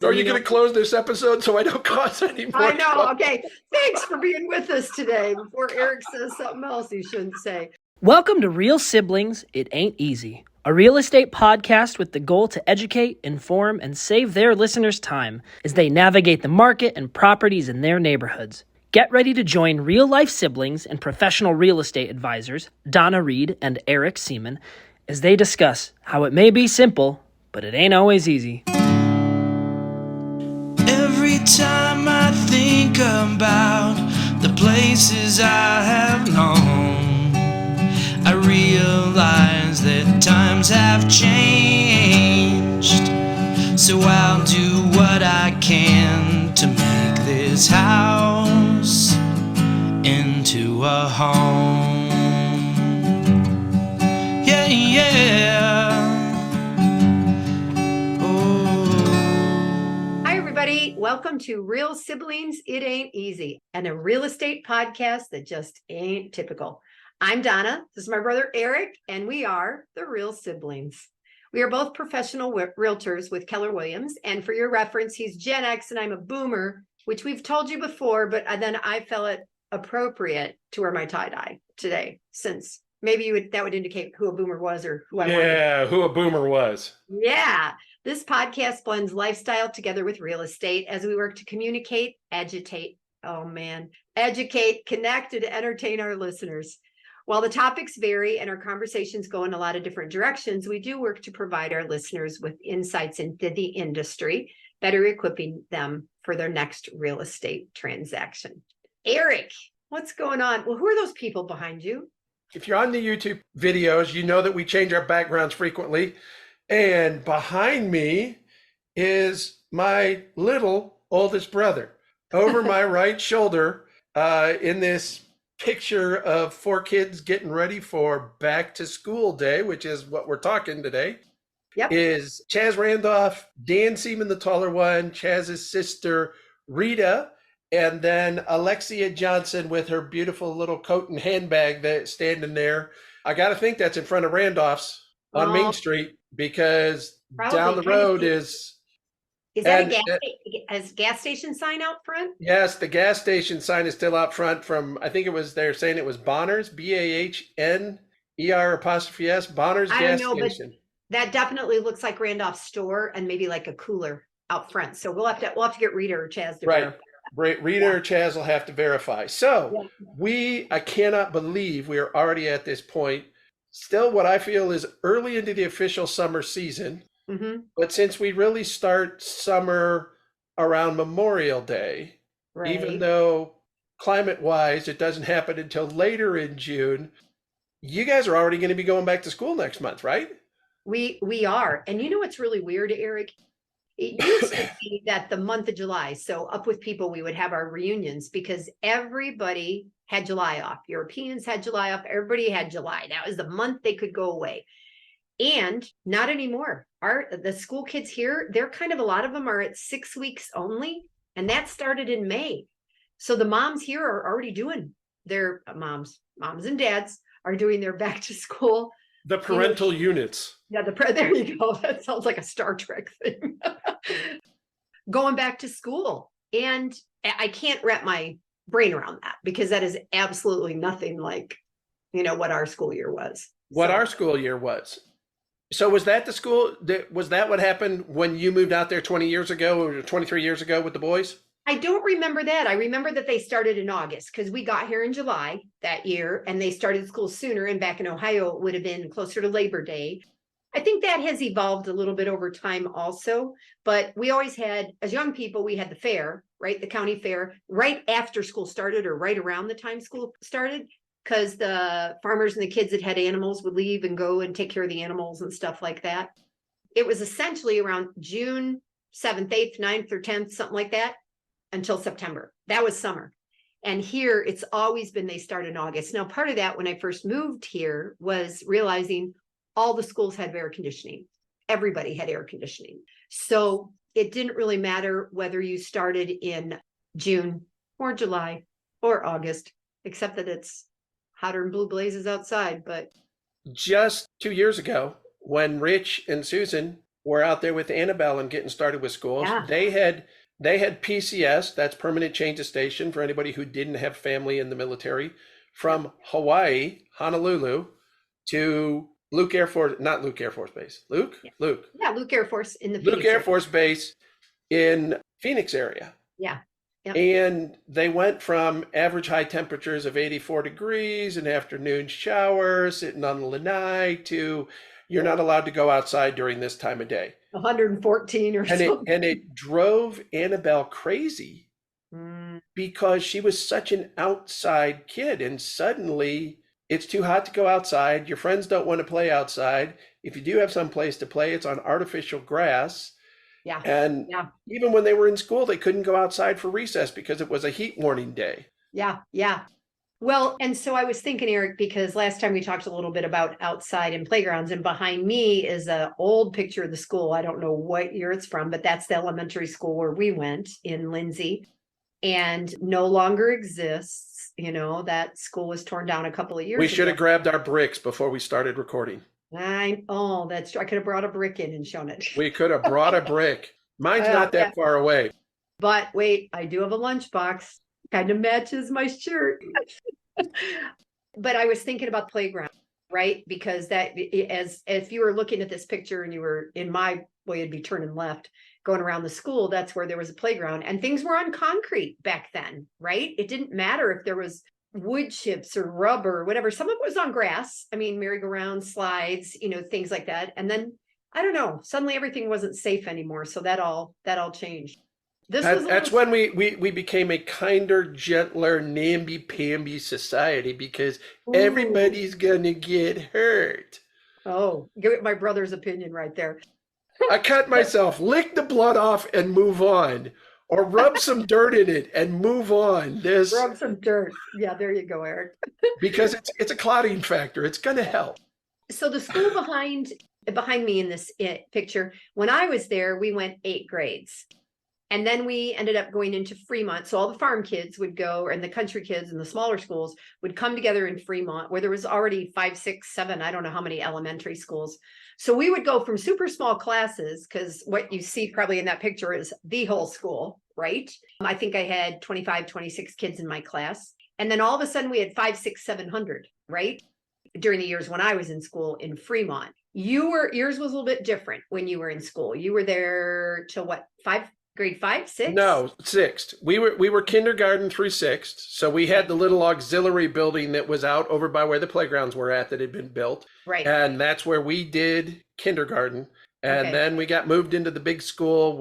Are you going to close this episode so I don't cause any more I know. trouble? Okay. Thanks for being with us today before Eric says something else he shouldn't say. Welcome to Real Siblings, It Ain't Easy, a real estate podcast with the goal to educate, inform, and save their listeners time as they navigate the market and properties in their neighborhoods. Get ready to join real-life siblings and professional real estate advisors, Donna Reed and Eric Seemann, as they discuss how it may be simple, but it ain't always easy. Every time I think about the places I have known, I realize that times have changed. So I'll do what I can to make this house into a home. Yeah, yeah. Welcome to Real Siblings, It Ain't Easy, and a real estate podcast that just ain't typical. I'm Donna. This is my brother Eric, and we are the Real Siblings. We are both professional realtors with Keller Williams, and for your reference, he's Gen X and I'm a boomer, which we've told you before, but then I felt it appropriate to wear my tie-dye today, since maybe that would indicate who a boomer was or who I wanted. Yeah, who a boomer was. Yeah. This podcast blends lifestyle together with real estate as we work to communicate, educate, connect, and entertain our listeners. While the topics vary and our conversations go in a lot of different directions, we do work to provide our listeners with insights into the industry, better equipping them for their next real estate transaction. Eric, what's going on? Well, who are those people behind you? If you're on the YouTube videos, you know that we change our backgrounds frequently. And behind me is my little oldest brother. Over my right shoulder, in this picture of 4 kids getting ready for back to school day, which is what we're talking today, is Chaz Randolph, Dan Seemann, the taller one, Chaz's sister, Rita, and then Alexia Johnson with her beautiful little coat and handbag that's standing there. I got to think that's in front of Randolph's on Main Street, because down the road is that a gas station sign out front? Yes, the gas station sign is still out front from, I think it was, they're saying it was Bonner's, BAHNER''S, Bonner's gas station. But that definitely looks like Randolph's store and maybe like a cooler out front. So we'll have to get Rita or Chaz to verify. Rita or Chaz will have to verify. So I cannot believe we are already at this point. Still what I feel is early into the official summer season. Mm-hmm. But since we really start summer around Memorial Day, even though climate-wise it doesn't happen until later in June, you guys are already going to be going back to school next month, right? We are. And you know what's really weird, Eric? It used to be that the month of July, so Up With People, we would have our reunions because everybody had July off. Europeans had July off. Everybody had July. That was the month they could go away. And not anymore. The school kids here, they're kind of, a lot of them are at 6 weeks only. And that started in May. So the moms here are already doing their moms and dads are doing their back to school. The parental units. Yeah, there you go. That sounds like a Star Trek thing. Going back to school. And I can't wrap my brain around that because that is absolutely nothing like, what our school year was. Our school year was. So was that the school, was that what happened when you moved out there 20 years ago or 23 years ago with the boys? I don't remember that. I remember that they started in August because we got here in July that year and they started school sooner. And back in Ohio, it would have been closer to Labor Day. I think that has evolved a little bit over time also, but we always had, as young people, we had the fair, right? The county fair right after school started or right around the time school started, because the farmers and the kids that had animals would leave and go and take care of the animals and stuff like that. It was essentially around June 7th, 8th, 9th, or 10th, something like that, until September. That was summer. And here it's always been, they start in August. Now, part of that when I first moved here was realizing all the schools had air conditioning. Everybody had air conditioning. So it didn't really matter whether you started in June or July or August, except that it's hotter than blue blazes outside. But just 2 years ago, when Rich and Susan were out there with Annabelle and getting started with schools. Yeah. They had PCS, that's permanent change of station for anybody who didn't have family in the military, from Hawaii, Honolulu, to Luke Air Force, not Luke Air Force Base. Luke? Yeah. Luke. Yeah, Luke Air Force in the Luke Phoenix Air area. Force Base in Phoenix area. Yeah. Yep. And they went from average high temperatures of 84 degrees and afternoon showers, sitting on the lanai, to you're not allowed to go outside during this time of day. 114 or something. And it drove Annabelle crazy because she was such an outside kid. And suddenly it's too hot to go outside. Your friends don't want to play outside. If you do have some place to play, it's on artificial grass. Yeah. And even when they were in school, they couldn't go outside for recess because it was a heat warning day. Yeah. Yeah. Well, and so I was thinking, Eric, because last time we talked a little bit about outside and playgrounds, and behind me is an old picture of the school. I don't know what year it's from, but that's the elementary school where we went in Lindsey, and no longer exists. You know, that school was torn down a couple of years ago. We should have grabbed our bricks before we started recording. That's true. I could have brought a brick in and shown it. We could have brought a brick. Mine's not that far away. But wait, I do have a lunchbox. Kind of matches my shirt. But I was thinking about playground, right? Because that, as if you were looking at this picture and you were in my way, it'd be turning left, going around the school, that's where there was a playground, and things were on concrete back then, right? It didn't matter if there was wood chips or rubber or whatever. Some of it was on grass. I mean, merry-go-round slides, you know, things like that. And then, I don't know, suddenly everything wasn't safe anymore. So that all changed. That's when we became a kinder, gentler, namby-pamby society because everybody's gonna get hurt. Oh, get my brother's opinion right there. I cut myself, lick the blood off and move on. Or rub some dirt in it and move on. Rub some dirt. Yeah, there you go, Eric. Because it's a clotting factor. It's gonna help. So the school behind me in this picture, when I was there, we went 8 grades. And then we ended up going into Fremont. So all the farm kids would go, and the country kids and the smaller schools would come together in Fremont, where there was already 5, 6, 7, I don't know how many elementary schools. So we would go from super small classes, because what you see probably in that picture is the whole school, right? I think I had 25, 26 kids in my class. And then all of a sudden we had 5, 6, 700, right? During the years when I was in school in Fremont. Yours was a little bit different when you were in school. You were there till what, grade 5, 6? No, 6th. We were kindergarten through 6th. So we had the little auxiliary building that was out over by where the playgrounds were at that had been built. Right. And that's where we did kindergarten. And then we got moved into the big school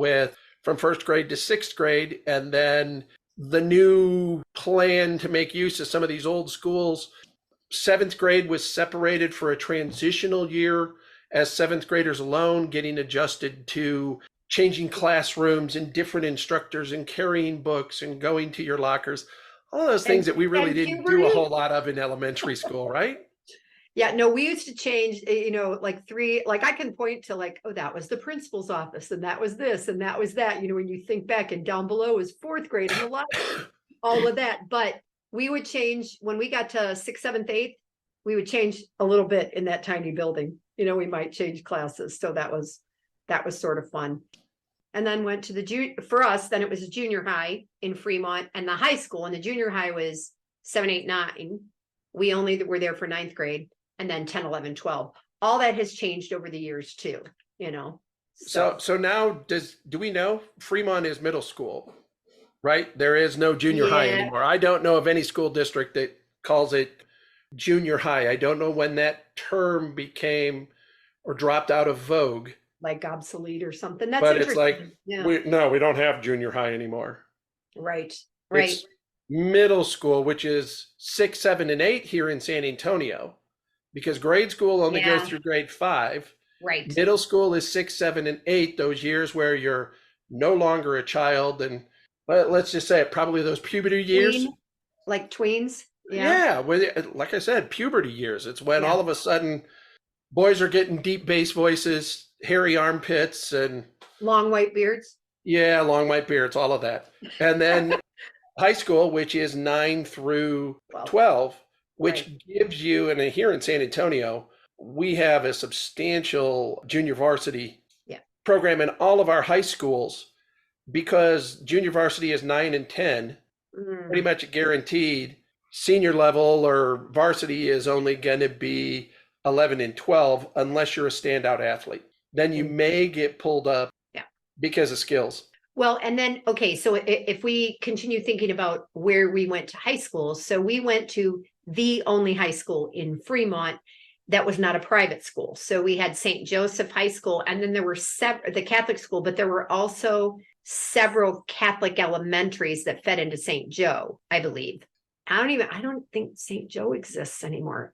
from 1st grade to 6th grade. And then the new plan to make use of some of these old schools, 7th grade was separated for a transitional year as 7th graders alone, getting adjusted to changing classrooms and different instructors and carrying books and going to your lockers. All those things that we really didn't do a whole lot of in elementary school, right? Yeah, no, we used to change, you know, like 3, like I can point to like, oh, that was the principal's office and that was this and that was that, you know, when you think back, and down below is 4th grade and a lot, all of that. But we would change when we got to 6th, 7th, 8th, we would change a little bit in that tiny building. You know, we might change classes. So that was sort of fun. And then went to for us, then it was a junior high in Fremont, and the high school, and the junior high was 7, 8, 9. We only were there for 9th grade, and then 10, 11, 12. All that has changed over the years too, you know. So now do we know Fremont is middle school, right? There is no junior high anymore. I don't know of any school district that calls it junior high. I don't know when that term became or dropped out of vogue. Like obsolete or something. That's but interesting. It's like, we don't have junior high anymore. Right. It's middle school, which is 6, 7, and 8 here in San Antonio, because grade school only goes through grade 5. Right. Middle school is 6, 7, and 8, those years where you're no longer a child. And let's just say it, probably those puberty years. Like tweens. Yeah. Like I said, puberty years. It's when all of a sudden boys are getting deep bass voices, hairy armpits, and long white beards. Yeah, long white beards, all of that. And then high school, which is 9 through 12, which gives you, and here in San Antonio, we have a substantial junior varsity program in all of our high schools because junior varsity is 9 and 10, pretty much guaranteed. Senior level or varsity is only going to be 11 and 12 unless you're a standout athlete. Then you may get pulled up because of skills. Well, and then, okay, so if we continue thinking about where we went to high school, so we went to the only high school in Fremont that was not a private school. So we had St. Joseph High School, and then there were the Catholic school, but there were also several Catholic elementaries that fed into St. Joe, I believe. I don't think St. Joe exists anymore.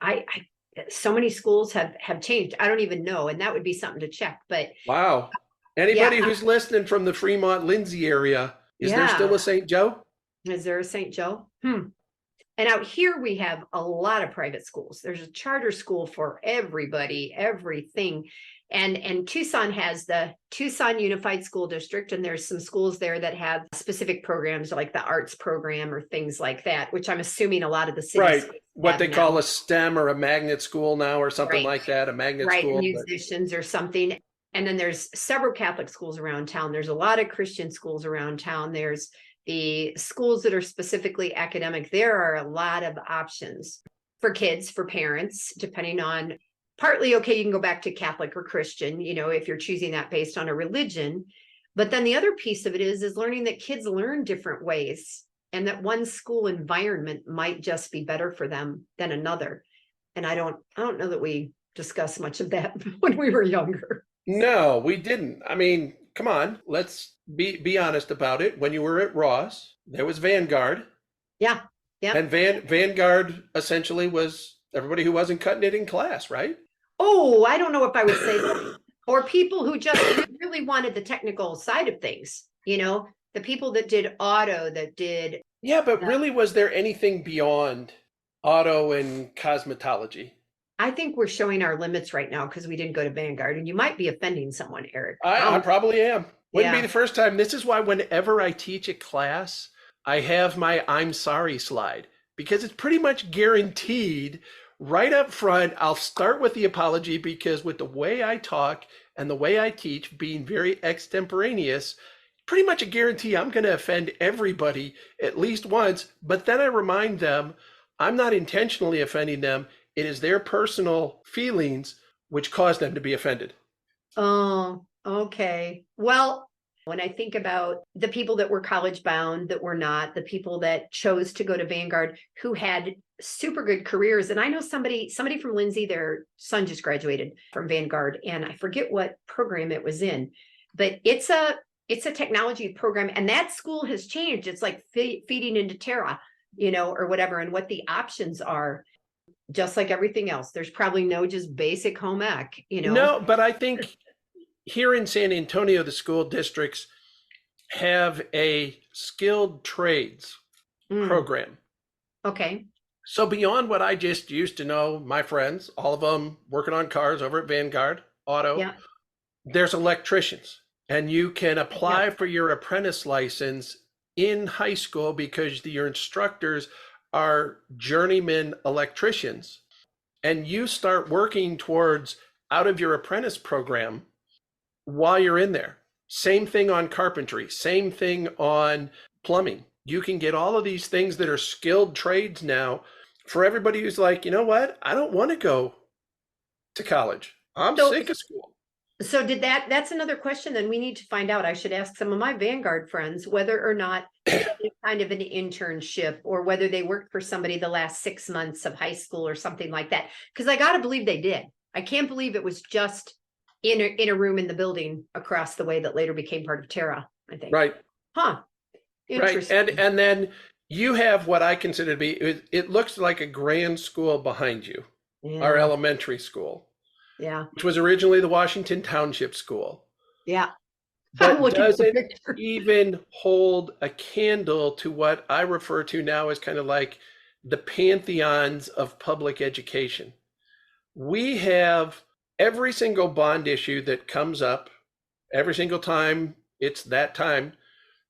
So many schools have changed. I don't even know. And that would be something to check, but. Wow. Anybody who's listening from the Fremont, Lindsey area, is there still a St. Joe? Is there a St. Joe? And out here we have a lot of private schools. There's a charter school for everybody, everything. And Tucson has the Tucson Unified School District, and there's some schools there that have specific programs like the arts program or things like that, which I'm assuming a lot of the cities what they call a STEM or a magnet school now or something like that, a magnet school. Musicians or something. And then there's several Catholic schools around town. There's a lot of Christian schools around town. There's the schools that are specifically academic. There are a lot of options for kids, for parents, depending on partly, okay, you can go back to Catholic or Christian, if you're choosing that based on a religion. But then the other piece of it is learning that kids learn different ways and that one school environment might just be better for them than another. And I don't know that we discussed much of that when we were younger. No, we didn't. I mean, come on, let's be honest about it. When you were at Ross, there was Vanguard. Yeah. And Vanguard essentially was everybody who wasn't cutting it in class, right? Oh, I don't know if I would say that. Or people who just really wanted the technical side of things, the people that did auto, that did. Yeah, but really, was there anything beyond auto and cosmetology? I think we're showing our limits right now because we didn't go to Vanguard, and you might be offending someone, Eric. I probably am. Wouldn't be the first time. This is why whenever I teach a class, I have my I'm sorry slide, because it's pretty much guaranteed right up front. I'll start with the apology because with the way I talk and the way I teach, being very extemporaneous, pretty much a guarantee I'm going to offend everybody at least once. But then I remind them I'm not intentionally offending them. It is their personal feelings which caused them to be offended. Oh, okay. Well, when I think about the people that were college bound, that were not, the people that chose to go to Vanguard, who had super good careers. And I know somebody from Lindsey, their son just graduated from Vanguard, and I forget what program it was in, but it's a technology program, and that school has changed. It's like feeding into Terra, or whatever, and what the options are. Just like everything else, there's probably no just basic home ec, No, but I think here in San Antonio, the school districts have a skilled trades program. Okay. So beyond what I just used to know, my friends, all of them working on cars over at Vanguard Auto, there's electricians, and you can apply for your apprentice license in high school because your instructors are journeyman electricians, and you start working towards out of your apprentice program while you're in there. Same thing on carpentry, same thing on plumbing. You can get all of these things that are skilled trades now for everybody who's like, you know what? I don't want to go to college. I'm sick of school. So that's another question then we need to find out. I should ask some of my Vanguard friends whether or not kind of an internship or whether they worked for somebody the last 6 months of high school or something like that. Because I got to believe they did. I can't believe it was just in a room in the building across the way that later became part of Terra, I think. Right. Huh. Interesting. Right. And then you have what I consider to be, it looks like a grand school behind you, our elementary school. Yeah. Which was originally the Washington Township School. Yeah. But doesn't even hold a candle to what I refer to now as kind of like the pantheons of public education. We have every single bond issue that comes up, every single time it's that time,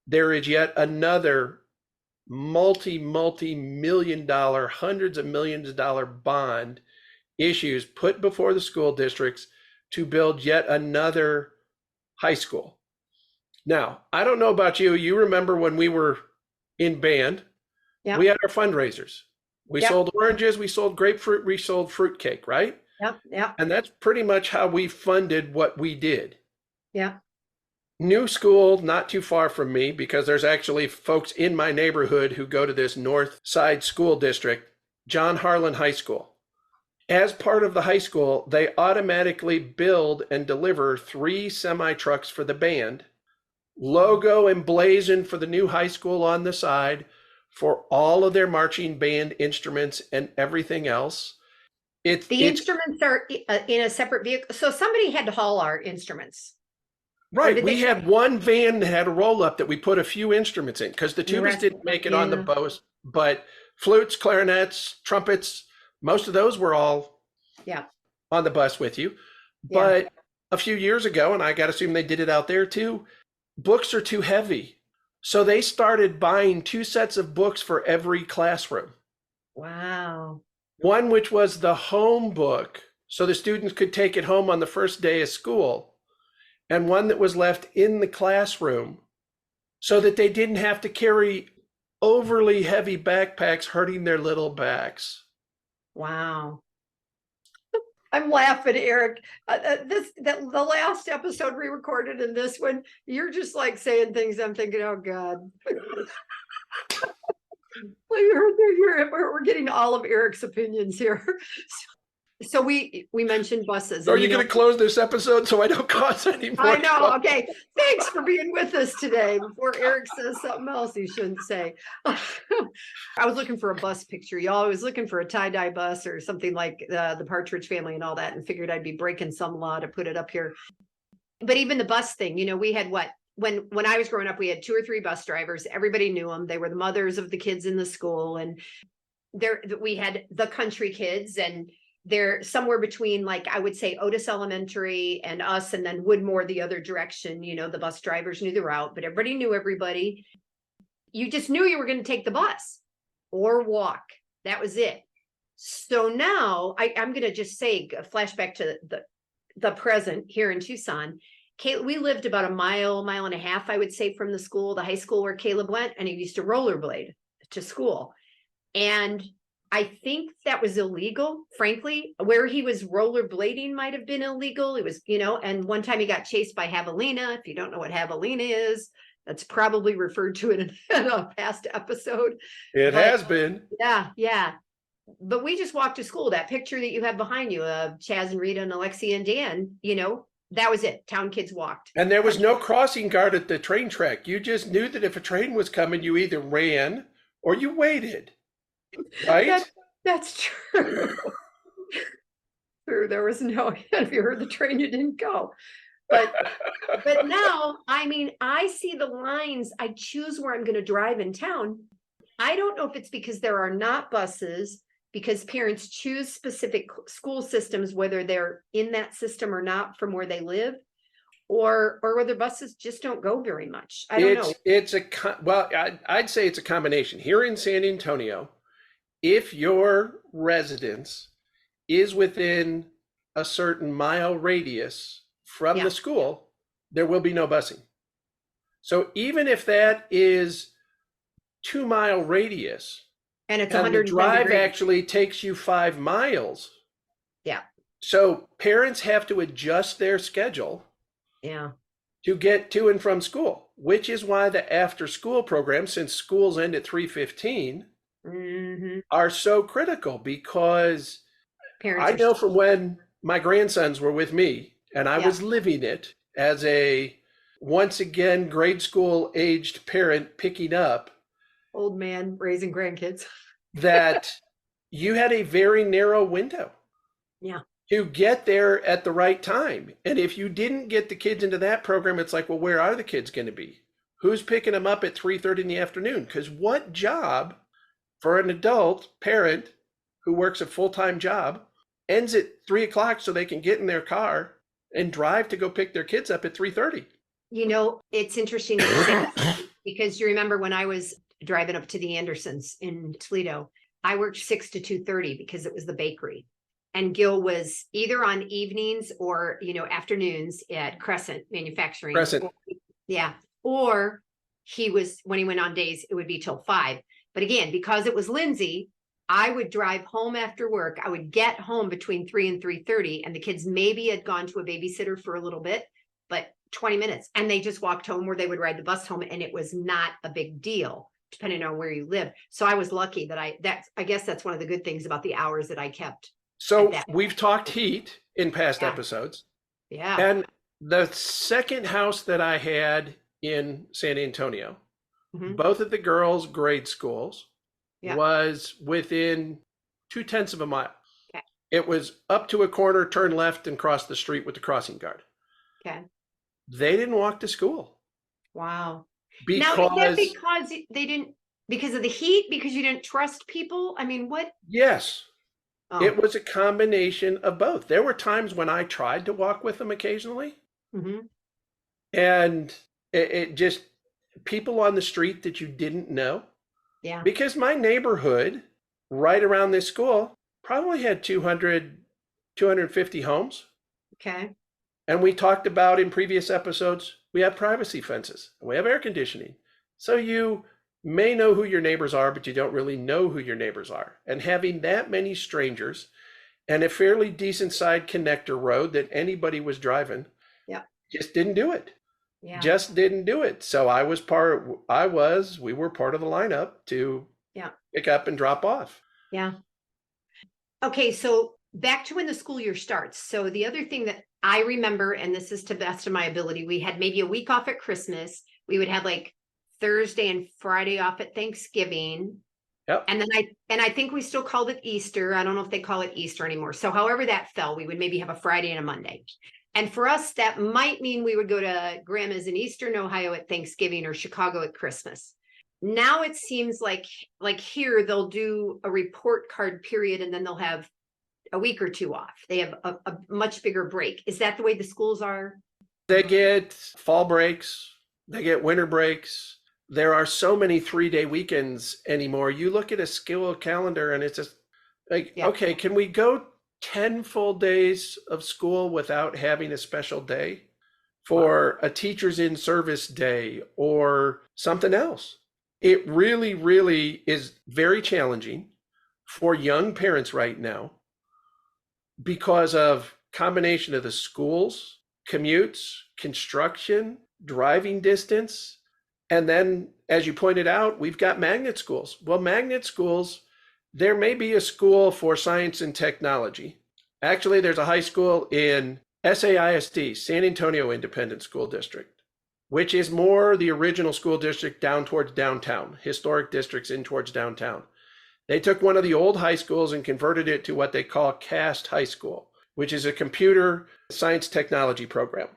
there is yet another multi-million dollar, hundreds of millions of dollar bond issues put before the school districts to build yet another high school. Now, I don't know about you. You remember when we were in band, Yep. we had our fundraisers. We Yep. sold oranges, we sold grapefruit, we sold fruitcake, right? Yep. Yep. And that's pretty much how we funded what we did. Yeah. New school, not too far from me, because there's actually folks in my neighborhood who go to this North Side School District, John Harlan High School. As part of the high school, they automatically build and deliver 3 semi-trucks for the band, logo emblazoned for the new high school on the side, for all of their marching band instruments and everything else. The instruments are in a separate vehicle. So somebody had to haul our instruments. Right. We had one van that had a roll up that we put a few instruments in because the tubas didn't make it on the bus, but flutes, clarinets, trumpets, most of those were all on the bus with you. But a few years ago, and I got to assume they did it out there too, books are too heavy. So they started buying 2 sets of books for every classroom. Wow. One which was the home book, so the students could take it home on the first day of school, and one that was left in the classroom so that they didn't have to carry overly heavy backpacks hurting their little backs. Wow. I'm laughing, Eric. The last episode we recorded and this one, you're just like saying things I'm thinking, oh God. We're getting all of Eric's opinions here. So we mentioned buses. So are you going to close this episode so I don't cause any more? I know. Okay. Thanks for being with us today before Eric says something else he shouldn't say. I was looking for a bus picture, y'all. I was looking for a tie-dye bus or something like the Partridge Family and all that, and figured I'd be breaking some law to put it up here. But even the bus thing, we had when I was growing up, we had 2 or 3 bus drivers. Everybody knew them. They were the mothers of the kids in the school. And we had the country kids, and they're somewhere between, like, I would say Otis Elementary and us, and then Woodmore the other direction. The bus drivers knew the route, but everybody knew everybody. You just knew you were going to take the bus or walk. That was it. So now I'm going to just say, a flashback to the present here in Tucson. We lived about a mile and a half, I would say, from the school, the high school where Caleb went, and he used to rollerblade to school. And I think that was illegal, frankly. Where he was rollerblading might have been illegal. It was, and one time he got chased by javelina. If you don't know what javelina is, that's probably referred to in a past episode. It has been. Yeah. But we just walked to school. That picture that you have behind you of Chaz and Rita and Alexia and Dan, that was it. Town kids walked. And there was no crossing guard at the train track. You just knew that if a train was coming, you either ran or you waited. Right? That's true. True. There was no, if you heard the train, you didn't go. But now, I see the lines. I choose where I'm going to drive in town. I don't know if it's because there are not buses, because parents choose specific school systems, whether they're in that system or not from where they live, or whether buses just don't go very much. I don't know. I'd say it's a combination. Here in San Antonio, if your residence is within a certain mile radius from the school, there will be no busing. So even if that is 2-mile radius, and it's and the drive actually takes you 5 miles. Yeah. So parents have to adjust their schedule. Yeah. To get to and from school, which is why the after school program, since schools end at 3:15, are so critical, because I know from when my grandsons were with me and I was living it as a once again grade school aged parent picking up. Old man raising grandkids. That you had a very narrow window to get there at the right time. And if you didn't get the kids into that program, it's like, well, where are the kids going to be? Who's picking them up at 3:30 in the afternoon? Because what job for an adult parent who works a full-time job ends at 3 o'clock so they can get in their car and drive to go pick their kids up at 3:30? It's interesting that you say that, because you remember when I was driving up to the Andersons in Toledo, I worked 6 to 2:30 because it was the bakery. And Gil was either on evenings or, afternoons at Crescent Manufacturing. Crescent. Or he was, when he went on days, it would be till 5. But again, because it was Lindsey, I would drive home after work. I would get home between 3 and 3:30, and the kids maybe had gone to a babysitter for a little bit, but 20 minutes. And they just walked home, or they would ride the bus home, and it was not a big deal, depending on where you live. So I was lucky that I guess that's one of the good things about the hours that I kept. So we've talked heat in past episodes. Yeah. And the second house that I had in San Antonio, both of the girls' grade schools was within 0.2 of a mile. Okay. It was up to a corner, turn left, and cross the street with the crossing guard. Okay. They didn't walk to school. Wow. Because, now, is that because they didn't, because of the heat, because you didn't trust people? I mean, what? Yes. Oh. It was a combination of both. There were times when I tried to walk with them occasionally. And it just, people on the street that you didn't know. Yeah. Because my neighborhood right around this school probably had 200, 250 homes. Okay. And we talked about in previous episodes, we have privacy fences and we have air conditioning. So you may know who your neighbors are, but you don't really know who your neighbors are. And having that many strangers and a fairly decent side connector road that anybody was driving, just didn't do it. Yeah. Just didn't do it. So we were part of the lineup to pick up and drop off. Yeah. Okay. So back to when the school year starts. So the other thing that I remember, and this is to the best of my ability, we had maybe a week off at Christmas. We would have like Thursday and Friday off at Thanksgiving. Yep. And then I think we still called it Easter. I don't know if they call it Easter anymore. So however that fell, we would maybe have a Friday and a Monday. And for us, that might mean we would go to grandma's in Eastern Ohio at Thanksgiving or Chicago at Christmas. Now it seems like here they'll do a report card period and then they'll have a week or 2 off. They have a much bigger break. Is that the way the schools are? They get fall breaks. They get winter breaks. There are so many 3-day weekends anymore. You look at a school calendar and it's just like, okay, can we go 10 full days of school without having a special day for a teachers in service day or something else? It really, really is very challenging for young parents right now because of combination of the schools, commutes, construction, driving distance. And then, as you pointed out, we've got magnet schools. Well, magnet schools, there may be a school for science and technology. Actually, there's a high school in SAISD, San Antonio Independent School District, which is more the original school district down towards downtown, historic districts in towards downtown. They took one of the old high schools and converted it to what they call CAST High School, which is a computer science technology program.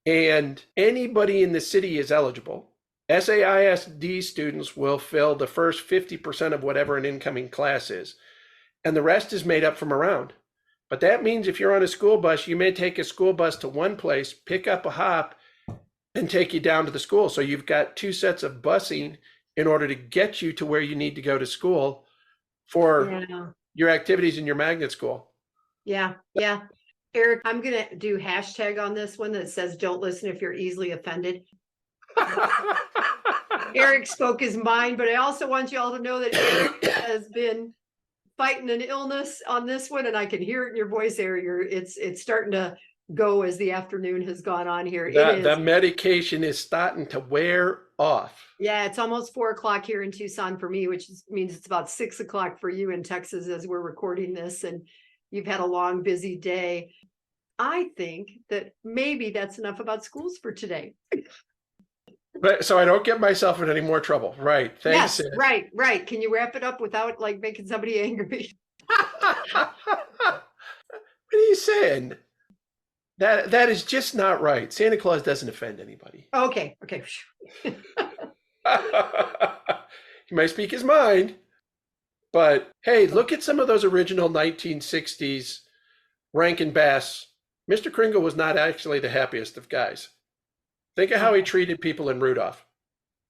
And anybody in the city is eligible. SAISD students will fill the first 50% of whatever an incoming class is, and the rest is made up from around. But that means if you're on a school bus, you may take a school bus to one place, pick up a hop, and take you down to the school. So you've got 2 sets of busing in order to get you to where you need to go to school for your activities in your magnet school. Yeah. Eric, I'm going to do hashtag on this one that says, don't listen if you're easily offended. Eric spoke his mind, but I also want you all to know that Eric has been fighting an illness on this one, and I can hear it in your voice, Eric. It's starting to go as the afternoon has gone on here. The medication is starting to wear off. Yeah, it's almost 4:00 here in Tucson for me, which means it's about 6:00 for you in Texas as we're recording this, and you've had a long, busy day. I think that maybe that's enough about schools for today. But so I don't get myself in any more trouble. Right. Thanks. Yes, right. Can you wrap it up without like making somebody angry? What are you saying? That is just not right. Santa Claus doesn't offend anybody. Okay. He might speak his mind, but hey, look at some of those original 1960s Rankin Bass. Mr. Kringle was not actually the happiest of guys. Think of how he treated people in Rudolph.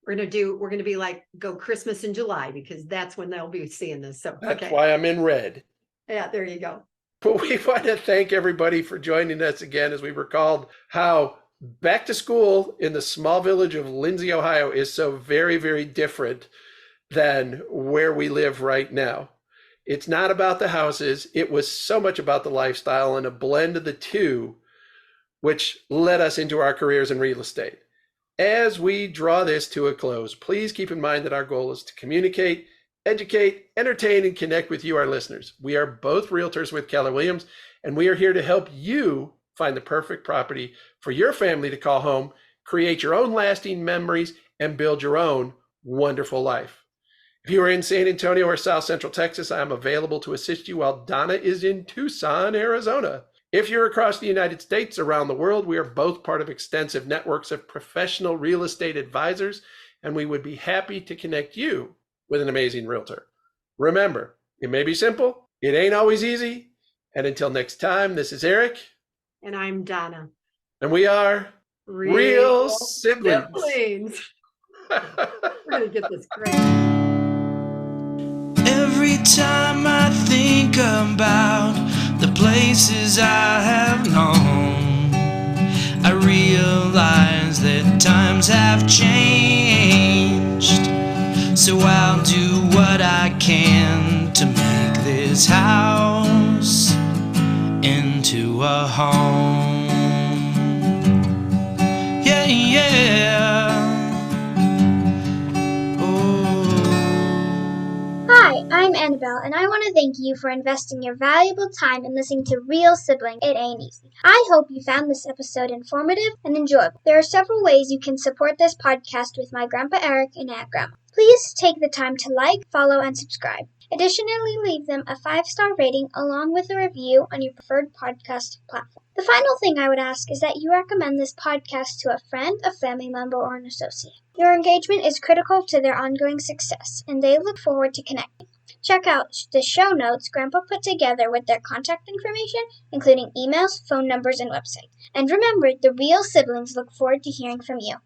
We're gonna be like, go Christmas in July, because that's when they'll be seeing this. So that's why I'm in red. Yeah, there you go. But we want to thank everybody for joining us again as we recalled how back to school in the small village of Lindsey, Ohio is so very, very different than where we live right now. It's not about the houses. It was so much about the lifestyle and a blend of the two, which led us into our careers in real estate. As we draw this to a close, please keep in mind that our goal is to communicate, educate, entertain, and connect with you, our listeners. We are both realtors with Keller Williams, and we are here to help you find the perfect property for your family to call home, create your own lasting memories, and build your own wonderful life. If you are in San Antonio or South Central Texas, I am available to assist you while Donna is in Tucson, Arizona. If you're across the United States, around the world, we are both part of extensive networks of professional real estate advisors, and we would be happy to connect you with an amazing realtor. Remember, it may be simple, it ain't always easy, and until next time, this is Eric. And I'm Donna. And we are Real Siblings. We're going to get this great. Every time I think about the places I have known, I realize that times have changed. So I'll do what I can to make this house into a home. Yeah, yeah. Hi, I'm Annabelle, and I want to thank you for investing your valuable time in listening to Real Sibling. It Ain't Easy. I hope you found this episode informative and enjoyable. There are several ways you can support this podcast with my Grandpa Eric and Aunt Grandma. Please take the time to like, follow, and subscribe. Additionally, leave them a 5-star rating along with a review on your preferred podcast platform. The final thing I would ask is that you recommend this podcast to a friend, a family member, or an associate. Your engagement is critical to their ongoing success, and they look forward to connecting. Check out the show notes Grandpa put together with their contact information, including emails, phone numbers, and website. And remember, the Real Siblings look forward to hearing from you.